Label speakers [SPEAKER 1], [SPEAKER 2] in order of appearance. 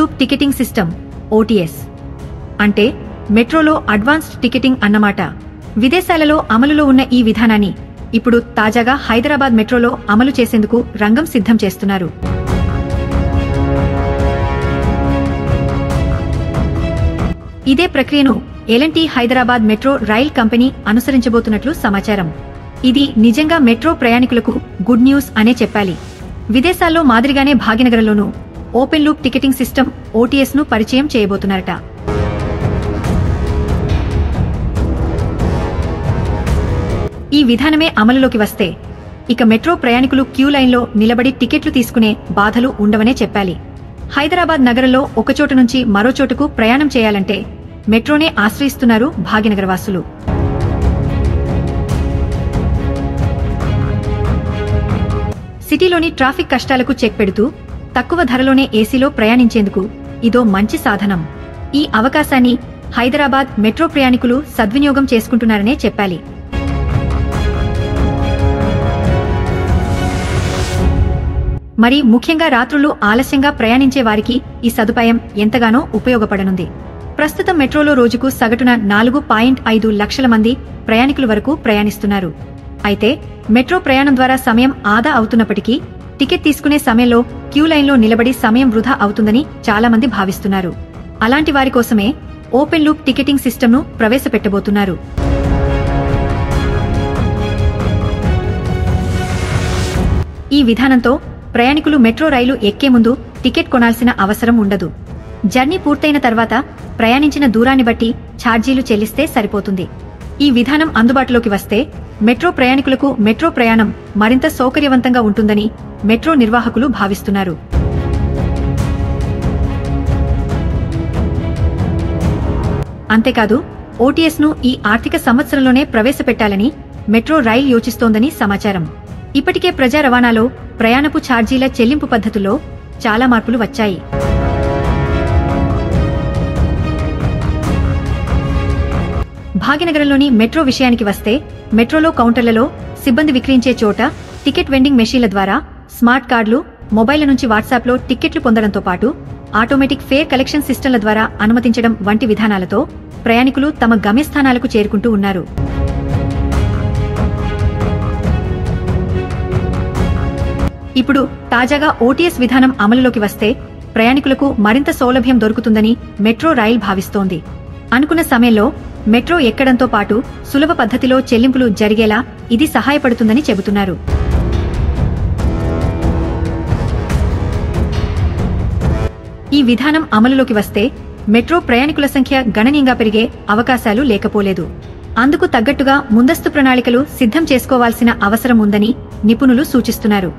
[SPEAKER 1] Loop ticketing system OTS అంటే మెట్రోలో advanced ticketing అన్నమాట. విదేశాలలో అమలులో ఉన్న ఈ విధానాన్ని ఇప్పుడు తాజాగా హైదరాబాద్ మెట్రోలో అమలు చేసేందుకు రంగం సిద్ధం చేస్తున్నారు. ఇదే ప్రక్రియను ఎల్&టీ హైదరాబాద్ మెట్రో రైల్ కంపెనీ అనుసరించబోతున్నట్లు సమాచారం. ఇది నిజంగా మెట్రో ప్రయాణికులకు గుడ్ న్యూస్ అనే చెప్పాలి. విదేశాల్లో మాదిరిగానే భాగ్యనగరంలోనూ open loop ticketing system OTS ను పరిచయం చేయబోతున్నారట. ఈ విధానమే అమలులోకి వస్తే ఇక మెట్రో ప్రయాణికులు క్యూ లైన్లో నిలబడి టికెట్లు తీసుకునే బాధలు ఉండవనే చెప్పాలి. హైదరాబాద్ నగరంలో ఒకచోట నుంచి మరో చోటుకు ప్రయాణం చేయాలంటే మెట్రోనే ఆశ్రయిస్తున్నారు భాగ్యనగర వాసులు. సిటీలోని ట్రాఫిక్ కష్టాలకు చెక్ పెడుతూ తక్కువ ధరలోనే ఏసీలో ప్రయాణించేందుకు ఇదో మంచి సాధనం. ఈ అవకాశాన్ని హైదరాబాద్ మెట్రో ప్రయాణికులు సద్వినియోగం చేసుకుంటున్నారనే చెప్పాలి. మరి ముఖ్యంగా రాత్రులు ఆలస్యంగా ప్రయాణించే వారికి ఈ సదుపాయం ఎంతగానో ఉపయోగపడనుంది. ప్రస్తుతం మెట్రోలో రోజుకు సగటున 4.5 లక్షల మంది ప్రయాణికుల వరకు ప్రయాణిస్తున్నారు. అయితే మెట్రో ప్రయాణం ద్వారా సమయం ఆదా అవుతున్నప్పటికీ టికెట్ తీసుకునే సమయంలో క్యూ లైన్లో నిలబడి సమయం వృధా అవుతుందని చాలా మంది భావిస్తున్నారు. అలాంటి వారి కోసమే ఓపెన్ లూప్ టికెటింగ్ సిస్టమ్ను ప్రవేశపెట్టబోతున్నారు. ఈ విధానంతో ప్రయాణికులు మెట్రో రైలు ఎక్కే ముందు టికెట్ కొనాల్సిన అవసరం ఉండదు. జర్నీ పూర్తయిన తర్వాత ప్రయాణించిన దూరాన్ని బట్టి ఛార్జీలు చెల్లిస్తే సరిపోతుంది. ఈ విధానం అందుబాటులోకి వస్తే మెట్రో ప్రయాణికులకు మెట్రో ప్రయాణం మరింత సౌకర్యవంతంగా ఉంటుందని మెట్రో నిర్వాహకులు భావిస్తున్నారు. అంతేకాదు ఓటీఎస్ ను ఈ ఆర్థిక సంవత్సరంలోనే ప్రవేశపెట్టాలని మెట్రో రైల్ యోచిస్తోందని సమాచారం. ఇప్పటికే ప్రజా రవాణాలో ప్రయాణపు ఛార్జీల చెల్లింపు పద్ధతుల్లో చాలా మార్పులు వచ్చాయి. భాగ్యనగరంలోని మెట్రో విషయానికి వస్తే మెట్రోలో కౌంటర్లలో సిబ్బంది విక్రయించే చోట టికెట్ వెండింగ్ మెషీన్ల ద్వారా స్మార్ట్ కార్డులు, మొబైళ్ల నుంచి వాట్సాప్లో టిక్కెట్లు పొందడంతో పాటు ఆటోమేటిక్ ఫేర్ కలెక్షన్ సిస్టంల ద్వారా అనుమతించడం వంటి విధానాలతో ప్రయాణికులు తమ గమ్యస్థానాలకు చేరుకుంటూ ఉన్నారు. ఇప్పుడు తాజాగా ఓటీఎస్ విధానం అమలులోకి వస్తే ప్రయాణికులకు మరింత సౌలభ్యం దొరుకుతుందని మెట్రో రైల్ భావిస్తోంది. అనుకున్న సమయంలో మెట్రో ఎక్కడంతో పాటు సులభ పద్ధతిలో చెల్లింపులు జరిగేలా ఇది సహాయపడుతుందని చెబుతున్నారు. ఈ విధానం అమలులోకి వస్తే మెట్రో ప్రయాణికుల సంఖ్య గణనీయంగా పెరిగే అవకాశాలు లేకపోలేదు. అందుకు తగ్గట్టుగా ముందస్తు ప్రణాళికలు సిద్ధం చేసుకోవాల్సిన అవసరం ఉందని నిపుణులు సూచిస్తున్నారు.